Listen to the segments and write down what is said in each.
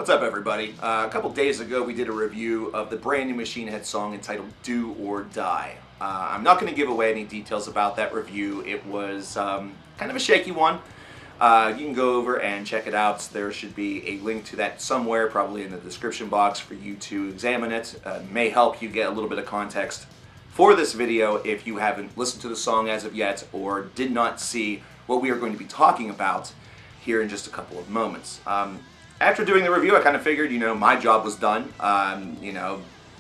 What's up, everybody? A couple days ago, we did a review of the brand new Machine Head song entitled Do or Die. I'm not going to give away any details about that review. It was kind of a shaky one. You can go over and check it out. There should be a link to that somewhere, probably in the description box, for you to examine it. May help you get a little bit of context for this video if you haven't listened to the song as of yet or did not see what we are going to be talking about here in just a couple of moments. After doing the review, I kind of figured, my job was done.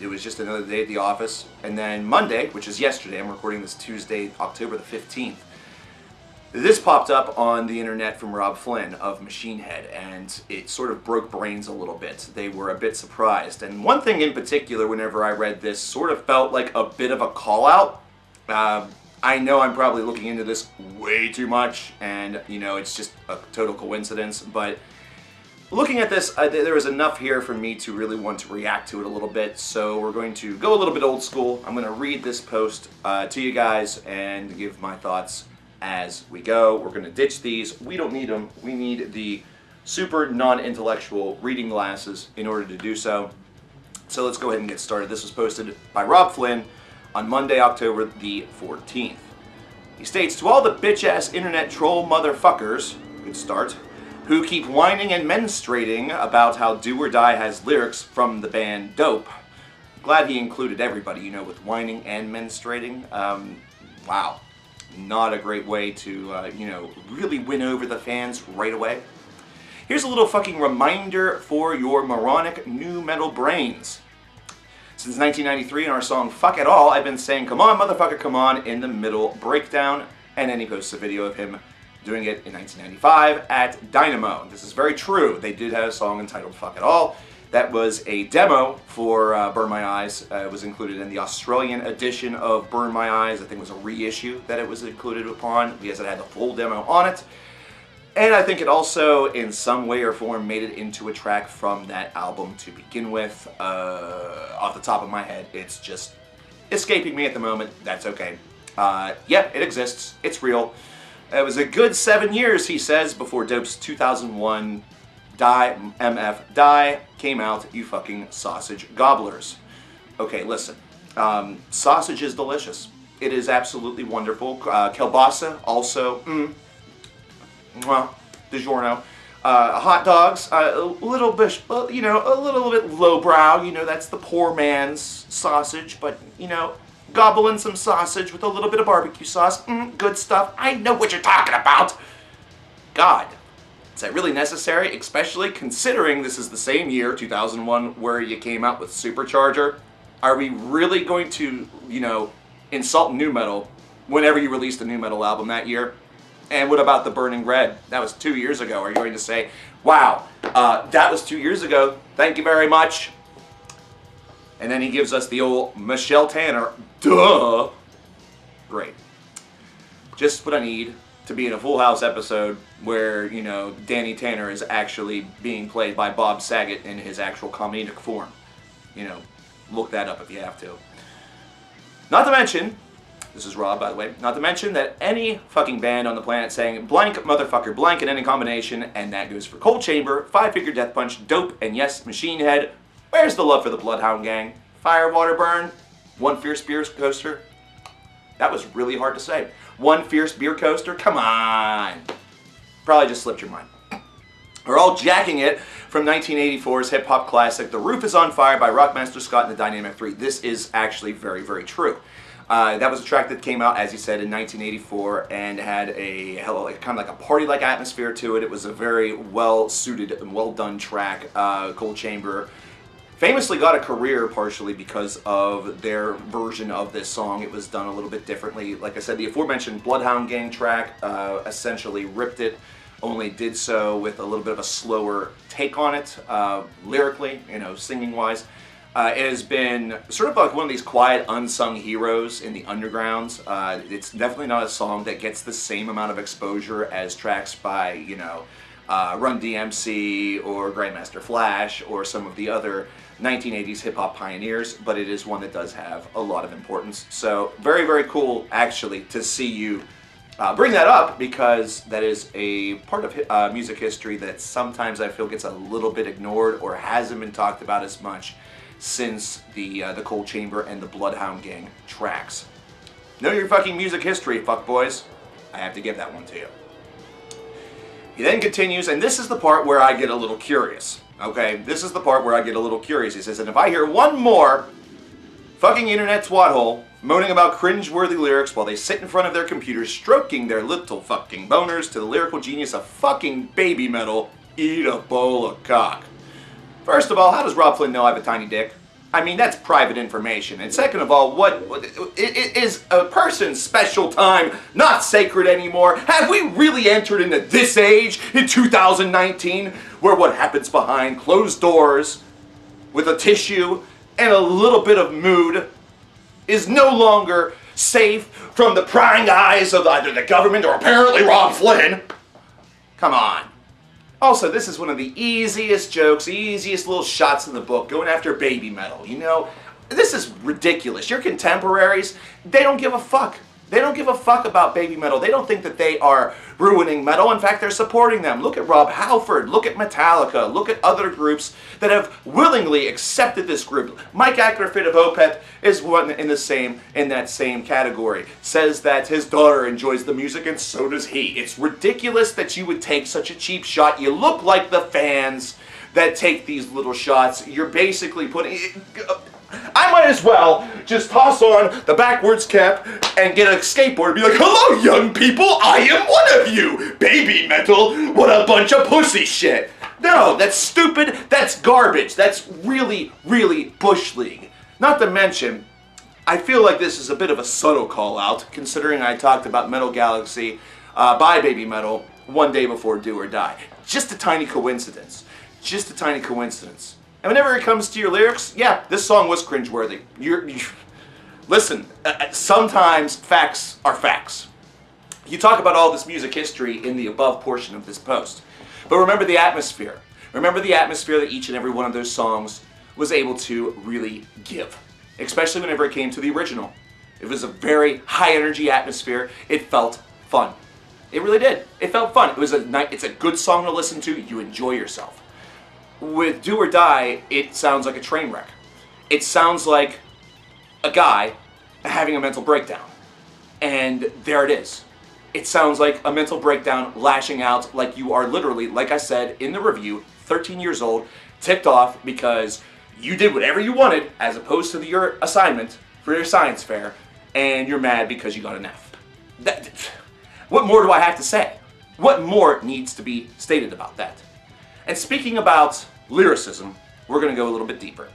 It was just another day at the office. And then Monday, which is yesterday, I'm recording this Tuesday, October the 15th, this popped up on the internet from ROBB FLYNN of Machine Head, and it sort of broke brains a little bit. They were a bit surprised. And one thing in particular, whenever I read this, sort of felt like a bit of a call-out. I know I'm probably looking into this way too much, and, it's just a total coincidence, but looking at this, there was enough here for me to really want to react to it a little bit, so we're going to go a little bit old school. I'm going to read this post to you guys and give my thoughts as we go. We're going to ditch these. We don't need them. We need the super non-intellectual reading glasses in order to do so. So let's go ahead and get started. This was posted by ROBB FLYNN on Monday, October the 14th. He states, "To all the bitch-ass internet troll motherfuckers," good start, "who keep whining and menstruating about how Do or Die has lyrics from the band Dope." Glad he included everybody, with whining and menstruating. Wow. Not a great way to, really win over the fans right away. "Here's a little fucking reminder for your moronic new metal brains. Since 1993 in our song Fuck It All, I've been saying, 'Come on, motherfucker, come on,' in the middle breakdown." And then he posts a video of him doing it in 1995 at Dynamo. This is very true. They did have a song entitled Fuck It All. That was a demo for Burn My Eyes. It was included in the Australian edition of Burn My Eyes. I think it was a reissue that it was included upon because it had the full demo on it. And I think it also, in some way or form, made it into a track from that album to begin with. Off the top of my head, it's just escaping me at the moment. That's okay. Yeah, it exists. It's real. It was a good 7 years, he says, before Dope's 2001 Die, MF, Die came out, you fucking sausage gobblers. Okay, listen. Sausage is delicious. It is absolutely wonderful. Kielbasa, also, DiGiorno. Hot dogs, a little bit, a little bit lowbrow. That's the poor man's sausage, but, gobbling some sausage with a little bit of barbecue sauce. Good stuff. I know what you're talking about. God, is that really necessary? Especially considering this is the same year, 2001, where you came out with Supercharger. Are we really going to, insult nu metal whenever you released a nu metal album that year? And what about the Burning Red? That was 2 years ago. Are you going to say, wow, that was 2 years ago. Thank you very much. And then he gives us the old Michelle Tanner. Duh. Great. Just what I need to be in a Full House episode where, Danny Tanner is actually being played by Bob Saget in his actual comedic form. Look that up if you have to. Not to mention, this is Rob, by the way, not to mention that any fucking band on the planet saying blank motherfucker blank in any combination, and that goes for Cold Chamber, Five Finger Death Punch, Dope, and yes, Machine Head. Where's the love for the Bloodhound Gang? Fire, Water, Burn? One Fierce Beer Coaster? That was really hard to say. One Fierce Beer Coaster? Come on. Probably just slipped your mind. We're all jacking it from 1984's hip-hop classic, The Roof is on Fire by Rockmaster Scott and the Dynamic 3. This is actually very, very true. That was a track that came out, as you said, in 1984 and had a kind of like a party-like atmosphere to it. It was a very well-suited and well-done track. Cold Chamber famously got a career partially because of their version of this song. It was done a little bit differently. Like I said, the aforementioned Bloodhound Gang track essentially ripped it, only did so with a little bit of a slower take on it, lyrically, singing-wise. It has been sort of like one of these quiet, unsung heroes in the underground. It's definitely not a song that gets the same amount of exposure as tracks by, Run DMC or Grandmaster Flash or some of the other 1980s hip-hop pioneers, but it is one that does have a lot of importance. So very, very cool, actually, to see you Bring that up because that is a part of music history that sometimes I feel gets a little bit ignored or hasn't been talked about as much since the Cold Chamber and the Bloodhound Gang tracks. Know your fucking music history, fuckboys. I have to give that one to you. He then continues, and this is the part where I get a little curious. Okay, this is the part where I get a little curious. He says, and if I hear one more fucking internet twat hole moaning about cringe-worthy lyrics while they sit in front of their computers stroking their little fucking boners to the lyrical genius of fucking baby metal, eat a bowl of cock. First of all, how does Robb Flynn know I have a tiny dick? I mean, that's private information. And second of all, is a person's special time not sacred anymore? Have we really entered into this age in 2019 where what happens behind closed doors with a tissue and a little bit of mood is no longer safe from the prying eyes of either the government or apparently Robb Flynn? Come on. Also, this is one of the easiest jokes, easiest little shots in the book, going after baby metal, you know? This is ridiculous. Your contemporaries, they don't give a fuck. They don't give a fuck about baby metal. They don't think that they are ruining metal. In fact, they're supporting them. Look at Rob Halford. Look at Metallica. Look at other groups that have willingly accepted this group. Mike Ackerfit of Opeth is one in that same category. Says that his daughter enjoys the music and so does he. It's ridiculous that you would take such a cheap shot. You look like the fans that take these little shots. You're basically putting... I might as well just toss on the backwards cap and get a skateboard and be like, hello, young people, I am one of you. Baby metal, what a bunch of pussy shit. No, that's stupid, that's garbage, that's really, really Bush League. Not to mention, I feel like this is a bit of a subtle call out, considering I talked about Metal Galaxy by Baby Metal one day before Do or Die. Just a tiny coincidence. Just a tiny coincidence. And whenever it comes to your lyrics, yeah, this song was cringeworthy. Listen, sometimes facts are facts. You talk about all this music history in the above portion of this post. But remember the atmosphere. Remember the atmosphere that each and every one of those songs was able to really give. Especially whenever it came to the original. It was a very high energy atmosphere. It felt fun. It really did. It felt fun. It's a good song to listen to. You enjoy yourself. With Do or Die, it sounds like a train wreck. It sounds like a guy having a mental breakdown. And there it is. It sounds like a mental breakdown, lashing out like you are literally, like I said in the review, 13 years old, ticked off because you did whatever you wanted as opposed to your assignment for your science fair, and you're mad because you got an F. What more do I have to say? What more needs to be stated about that? And speaking about lyricism, we're going to go a little bit deeper.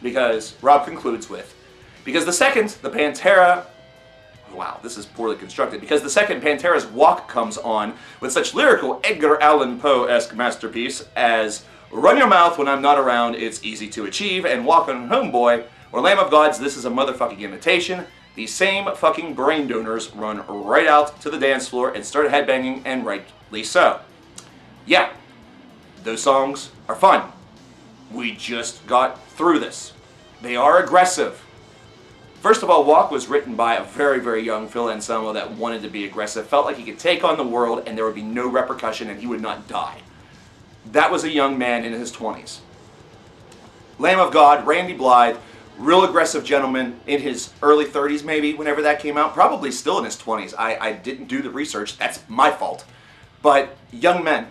Because Rob concludes with, because the second, the Pantera, wow, this is poorly constructed, because the second Pantera's Walk comes on with such lyrical Edgar Allan Poe-esque masterpiece as Run Your Mouth When I'm Not Around, It's Easy to Achieve, and Walk on Homeboy, or Lamb of God's This Is a Motherfucking Imitation, these same fucking brain donors run right out to the dance floor and start headbanging, and rightly so. Yeah. Those songs are fun. We just got through this. They are aggressive. First of all, Walk was written by a very, very young Phil Anselmo that wanted to be aggressive, felt like he could take on the world and there would be no repercussion and he would not die. That was a young man in his 20s. Lamb of God, Randy Blythe, real aggressive gentleman in his early 30s maybe, whenever that came out. Probably still in his 20s. I didn't do the research. That's my fault. But young men.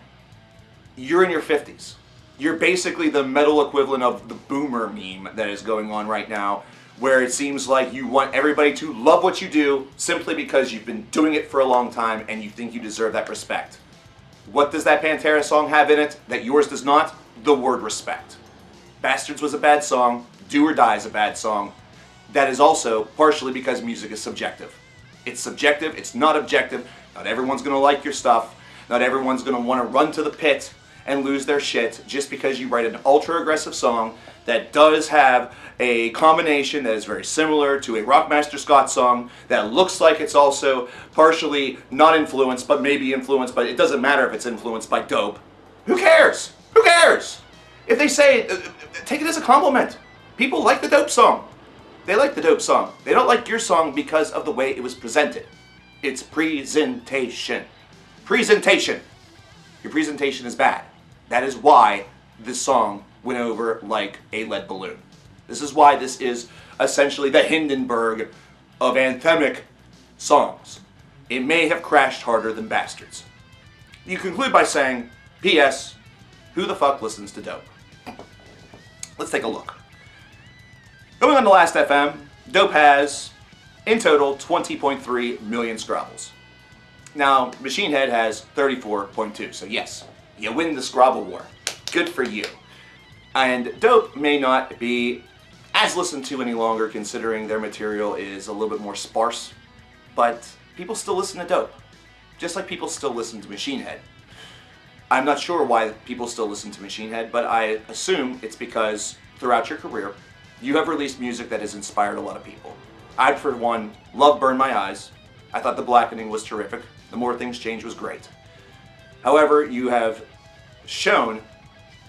You're in your 50s. You're basically the metal equivalent of the boomer meme that is going on right now, where it seems like you want everybody to love what you do simply because you've been doing it for a long time and you think you deserve that respect. What does that Pantera song have in it that yours does not? The word respect. Bastards was a bad song. Do or Die is a bad song. That is also partially because music is subjective. It's subjective. It's not objective. Not everyone's going to like your stuff. Not everyone's going to want to run to the pit and lose their shit just because you write an ultra-aggressive song that does have a combination that is very similar to a Rockmaster Scott song that looks like it's also partially not influenced, but maybe influenced, but it doesn't matter if it's influenced by dope. Who cares? Who cares? If they say, take it as a compliment. People like the dope song. They like the dope song. They don't like your song because of the way it was presented. It's presentation. Presentation. Your presentation is bad. That is why this song went over like a lead balloon. This is why this is essentially the Hindenburg of anthemic songs. It may have crashed harder than Bastards. You conclude by saying, P.S. Who the fuck listens to Dope? Let's take a look. Going on to Last FM, Dope has, in total, 20.3 million Scrabbles. Now, Machine Head has 34.2, so yes, you win the Scrabble war. Good for you. And Dope may not be as listened to any longer, considering their material is a little bit more sparse, but people still listen to Dope, just like people still listen to Machine Head. I'm not sure why people still listen to Machine Head, but I assume it's because throughout your career, you have released music that has inspired a lot of people. I, for one, love Burn My Eyes. I thought The Blackening was terrific. The More Things Change was great. However, you have shown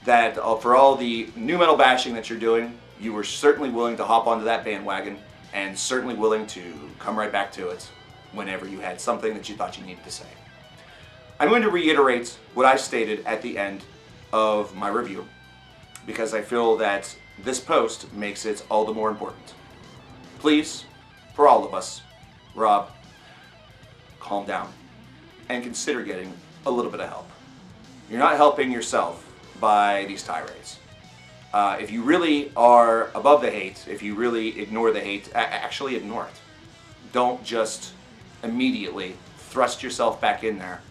that for all the nu metal bashing that you're doing, you were certainly willing to hop onto that bandwagon and certainly willing to come right back to it whenever you had something that you thought you needed to say. I'm going to reiterate what I stated at the end of my review because I feel that this post makes it all the more important. Please, for all of us, Rob, calm down and consider getting a little bit of help. You're not helping yourself by these tirades. If you really are above the hate, if you really ignore the hate, actually ignore it. Don't just immediately thrust yourself back in there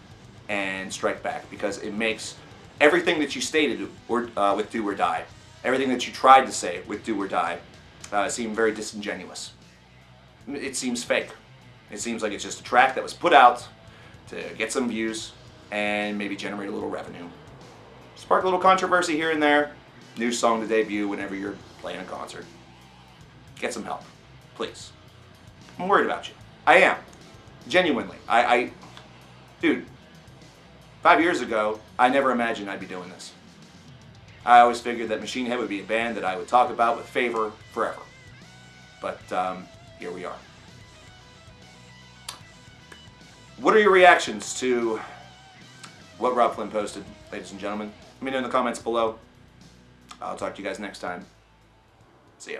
and strike back, because it makes everything that you stated with Do or Die, everything that you tried to say with Do or Die, seem very disingenuous. It seems fake. It seems like it's just a track that was put out to get some views and maybe generate a little revenue. Spark a little controversy here and there. New song to debut whenever you're playing a concert. Get some help, please. I'm worried about you. I am. Genuinely. Dude, 5 years ago, I never imagined I'd be doing this. I always figured that Machine Head would be a band that I would talk about with favor forever. But here we are. What are your reactions to what Robb Flynn posted, ladies and gentlemen? Let me know in the comments below. I'll talk to you guys next time. See ya.